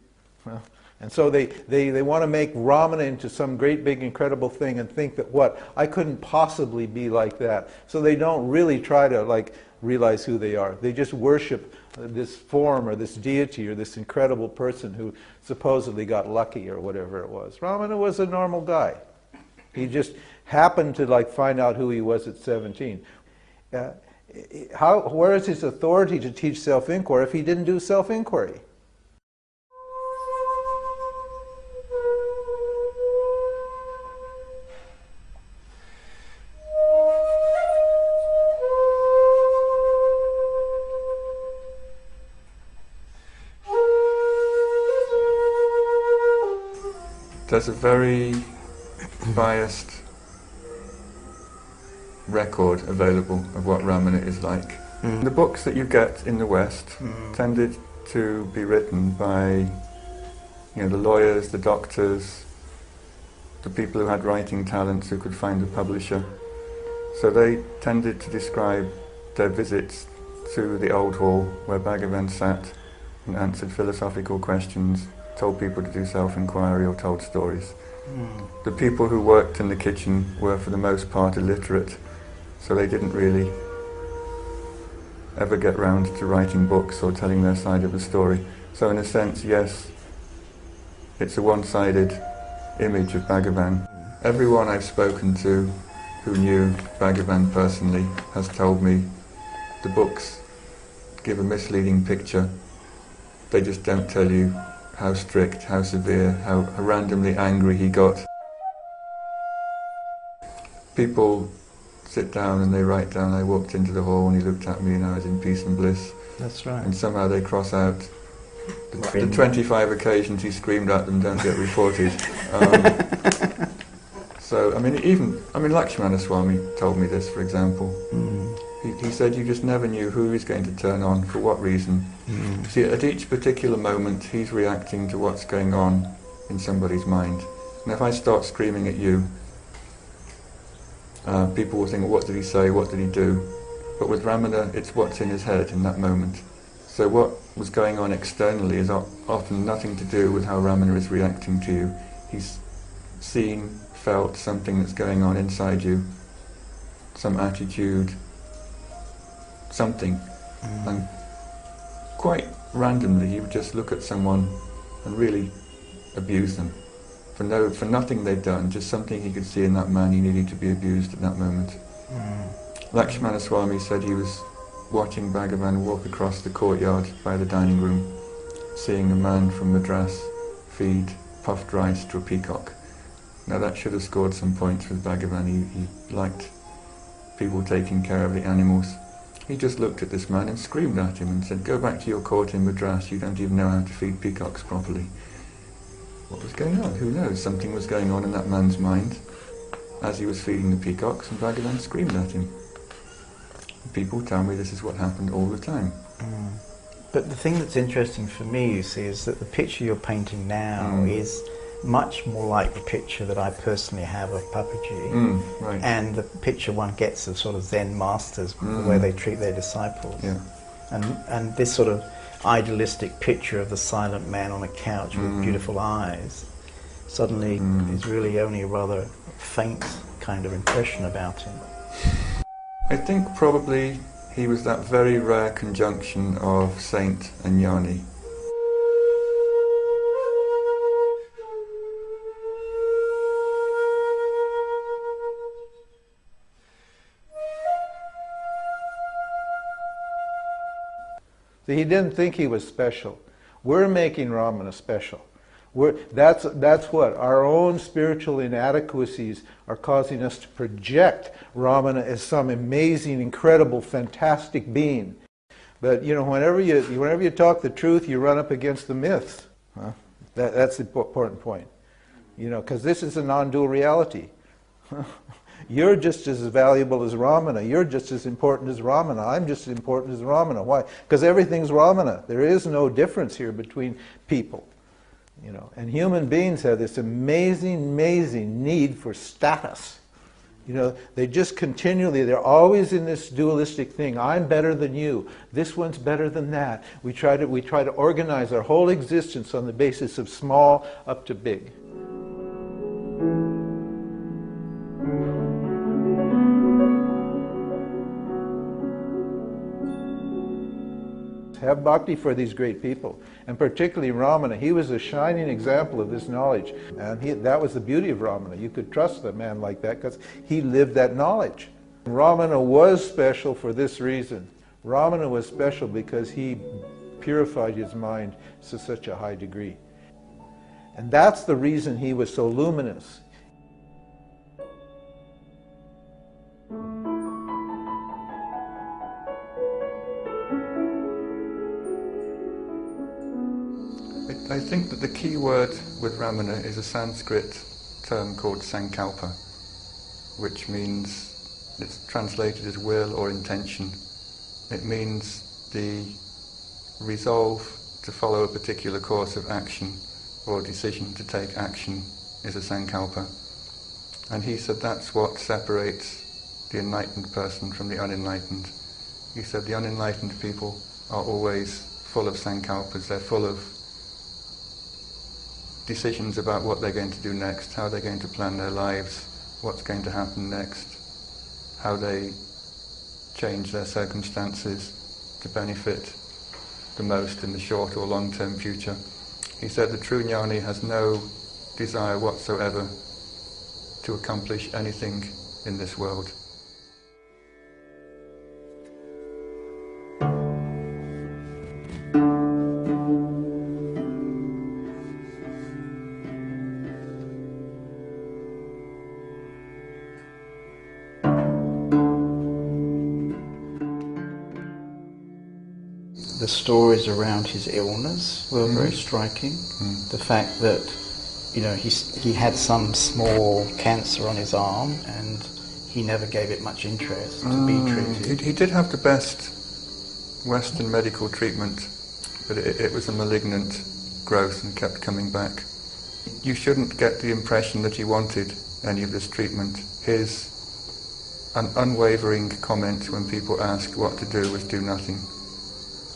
Well, and so they want to make Ramana into some great big incredible thing and think that, what, I couldn't possibly be like that. So they don't really try to realize who they are. They just worship this form or this deity or this incredible person who supposedly got lucky or whatever it was. Ramana was a normal guy. He just happened to find out who he was at 17. Where is his authority to teach self-inquiry if he didn't do self-inquiry? There's a very biased record available of what Ramana is like. The books that you get in the West tended to be written by, the lawyers, the doctors, the people who had writing talents who could find a publisher. So they tended to describe their visits to the old hall where Bhagavan sat and answered philosophical questions, told people to do self-inquiry or told stories. The people who worked in the kitchen were for the most part illiterate, so they didn't really ever get round to writing books or telling their side of the story. So in a sense, yes, it's a one-sided image of Bhagavan. Everyone I've spoken to who knew Bhagavan personally has told me the books give a misleading picture. They just don't tell you how strict, how severe, how randomly angry he got. People sit down and they write down, I walked into the hall and he looked at me and I was in peace and bliss. That's right. And somehow they cross out the 25 occasions he screamed at them don't get reported. So, Lakshmana Swami told me this, for example. He said you just never knew who he was going to turn on, for what reason. See, at each particular moment, he's reacting to what's going on in somebody's mind. And if I start screaming at you, people will think, well, what did he say, what did he do? But with Ramana, it's what's in his head in that moment. So what was going on externally is often nothing to do with how Ramana is reacting to you. He's seen, felt something that's going on inside you, some attitude, something. And quite randomly he would just look at someone and really abuse them. For nothing they'd done, just something he could see in that man he needed to be abused at that moment. Lakshmana Swami said he was watching Bhagavan walk across the courtyard by the dining room, seeing a man from Madras feed puffed rice to a peacock. Now that should have scored some points with Bhagavan. He liked people taking care of the animals. He just looked at this man and screamed at him and said, go back to your court in Madras, you don't even know how to feed peacocks properly. What was going on? Who knows? Something was going on in that man's mind as he was feeding the peacocks, and Bhagavan screamed at him. People tell me this is what happened all the time. But the thing that's interesting for me, you see, is that the picture you're painting now is much more like the picture that I personally have of Papaji, right. and the picture one gets of sort of Zen masters, the way they treat their disciples. Yeah. And this sort of idealistic picture of the silent man on a couch with beautiful eyes suddenly is really only a rather faint kind of impression about him. I think probably he was that very rare conjunction of saint and jnani. He didn't think he was special. We're making Ramana special. That's what our own spiritual inadequacies are causing us to project Ramana as some amazing, incredible, fantastic being. But whenever you talk the truth, you run up against the myths. That's the important point. Because this is a non-dual reality. You're just as valuable as Ramana. You're just as important as Ramana. I'm just as important as Ramana. Why? Because everything's Ramana. There is no difference here between people. And human beings have this amazing need for status. They just continually, they're always in this dualistic thing. I'm better than you. This one's better than that. We try to organize our whole existence on the basis of small up to big. Have bhakti for these great people, and particularly Ramana. He was a shining example of this knowledge, and that was the beauty of Ramana. You could trust a man like that because he lived that knowledge. Ramana was special for this reason. Ramana was special because he purified his mind to such a high degree. And that's the reason he was so luminous. I think that the key word with Ramana is a Sanskrit term called sankalpa, which means, it's translated as will or intention. It means the resolve to follow a particular course of action or decision to take action is a sankalpa. And he said that's what separates the enlightened person from the unenlightened. He said the unenlightened people are always full of sankalpas, they're full of decisions about what they're going to do next, how they're going to plan their lives, what's going to happen next, how they change their circumstances to benefit the most in the short or long-term future. He said the true jnani has no desire whatsoever to accomplish anything in this world. The stories around his illness were very striking. The fact that, you know, he had some small cancer on his arm and he never gave it much interest to be treated. He did have the best Western medical treatment, but it was a malignant growth and kept coming back. You shouldn't get the impression that he wanted any of this treatment. His unwavering comment when people ask what to do was do nothing.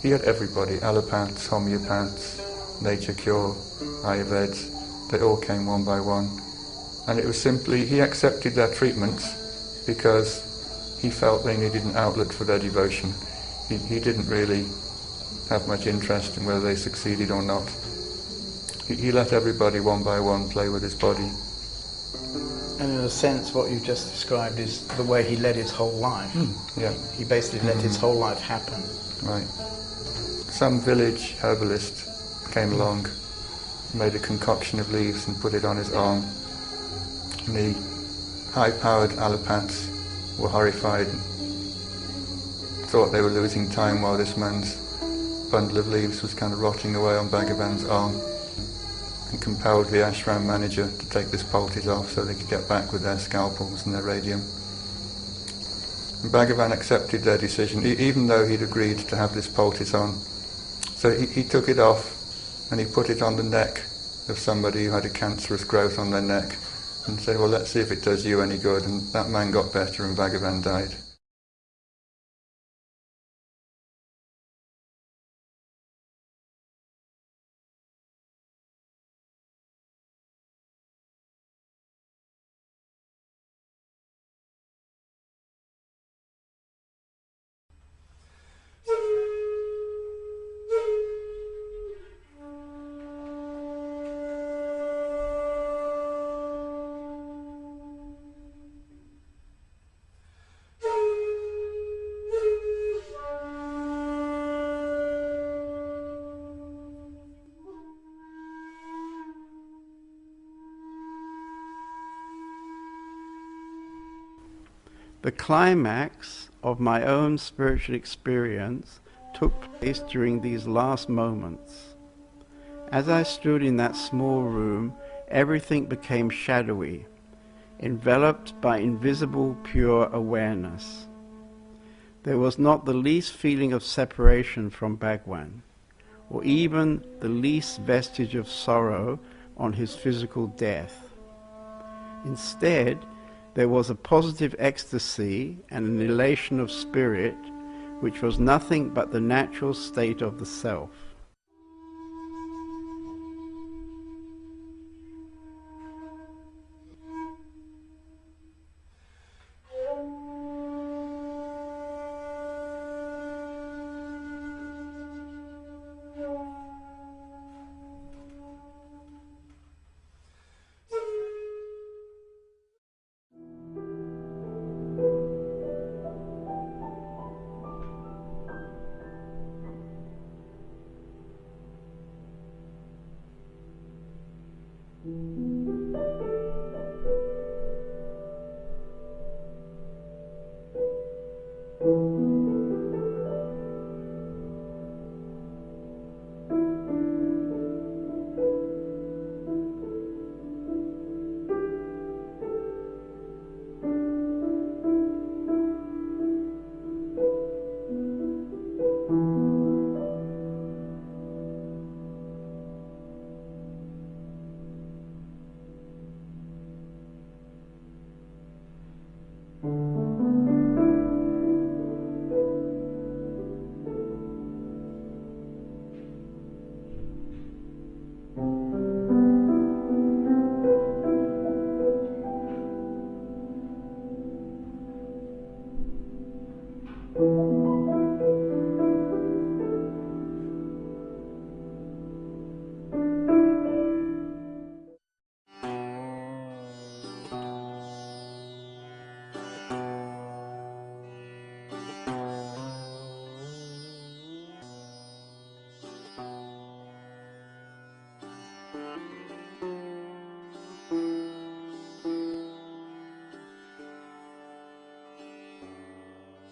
He had everybody, allopaths, homeopaths, nature cure, Ayurveds, they all came one by one. And it was simply, he accepted their treatments because he felt they needed an outlet for their devotion. He didn't really have much interest in whether they succeeded or not. He let everybody one by one play with his body. And in a sense, what you've just described is the way he led his whole life. Yeah. He basically let his whole life happen. Right. Some village herbalist came along, made a concoction of leaves and put it on his arm. And the high-powered allopaths were horrified and thought they were losing time while this man's bundle of leaves was kind of rotting away on Bhagavan's arm, and compelled the ashram manager to take this poultice off so they could get back with their scalpels and their radium. And Bhagavan accepted their decision, even though he'd agreed to have this poultice on. So he took it off and he put it on the neck of somebody who had a cancerous growth on their neck and said, well, let's see if it does you any good. And that man got better and Bhagavan died. The climax of my own spiritual experience took place during these last moments. As I stood in that small room, everything became shadowy, enveloped by invisible pure awareness. There was not the least feeling of separation from Bhagwan, or even the least vestige of sorrow on his physical death. Instead, there was a positive ecstasy and an elation of spirit, which was nothing but the natural state of the self.